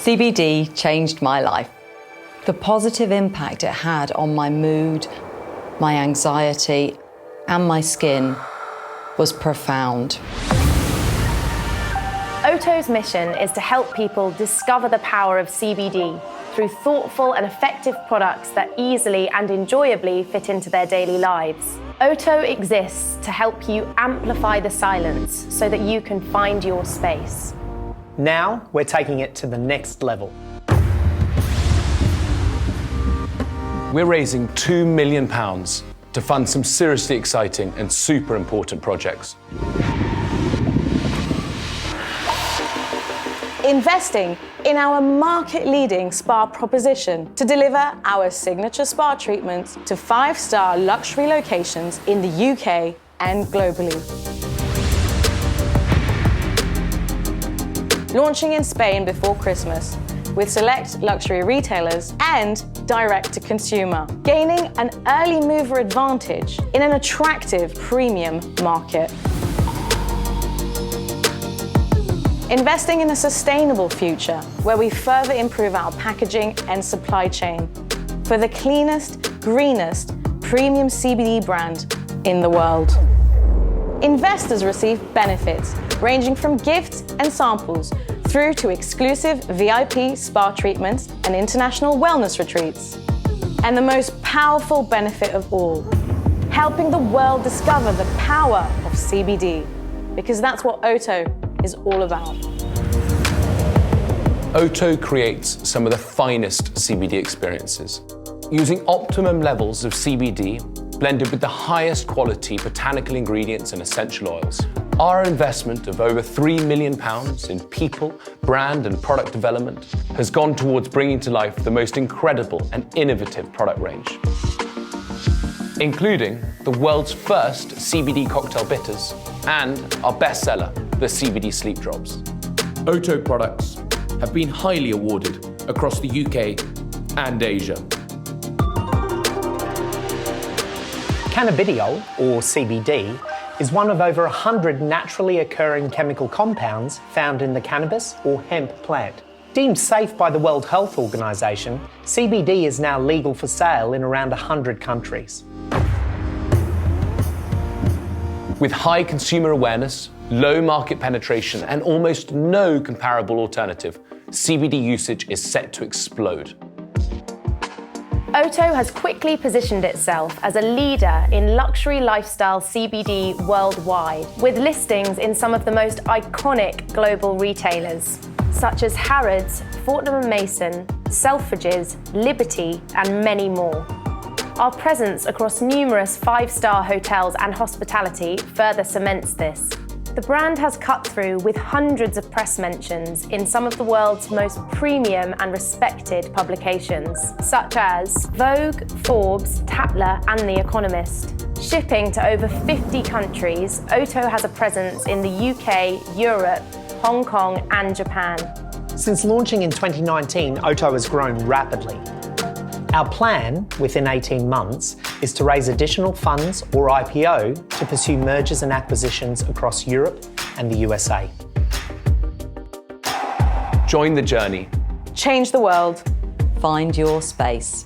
CBD changed my life. The positive impact it had on my mood, my anxiety, and my skin was profound. OTO's mission is to help people discover the power of CBD through thoughtful and effective products that easily and enjoyably fit into their daily lives. OTO exists to help you amplify the silence so that you can find your space. Now we're taking it to the next level. We're raising £2 million to fund some seriously exciting and super important projects. Investing in our market-leading spa proposition to deliver our signature spa treatments to 5-star luxury locations in the UK and globally. Launching in Spain before Christmas with select luxury retailers and direct-to-consumer, gaining an early mover advantage in an attractive premium market. Investing in a sustainable future where we further improve our packaging and supply chain for the cleanest, greenest, premium CBD brand in the world. Investors receive benefits ranging from gifts and samples through to exclusive VIP spa treatments and international wellness retreats. And the most powerful benefit of all, helping the world discover the power of CBD, because that's what OTO is all about. OTO creates some of the finest CBD experiences, using optimum levels of CBD blended with the highest quality botanical ingredients and essential oils. Our investment of over £3 million in people, brand and product development has gone towards bringing to life the most incredible and innovative product range, including the world's first CBD cocktail bitters and our bestseller, the CBD Sleep Drops. OTO products have been highly awarded across the UK and Asia. Cannabidiol, or CBD, is one of over 100 naturally occurring chemical compounds found in the cannabis or hemp plant. Deemed safe by the World Health Organization, CBD is now legal for sale in around 100 countries. With high consumer awareness, low market penetration, and almost no comparable alternative, CBD usage is set to explode. OTO has quickly positioned itself as a leader in luxury lifestyle CBD worldwide, with listings in some of the most iconic global retailers, such as Harrods, Fortnum & Mason, Selfridges, Liberty, and many more. Our presence across numerous 5-star hotels and hospitality further cements this. The brand has cut through with hundreds of press mentions in some of the world's most premium and respected publications, such as Vogue, Forbes, Tatler, and The Economist. Shipping to over 50 countries, OTO has a presence in the UK, Europe, Hong Kong, and Japan. Since launching in 2019, OTO has grown rapidly. Our plan, within 18 months, is to raise additional funds or IPO to pursue mergers and acquisitions across Europe and the USA. Join the journey. Change the world. Find your space.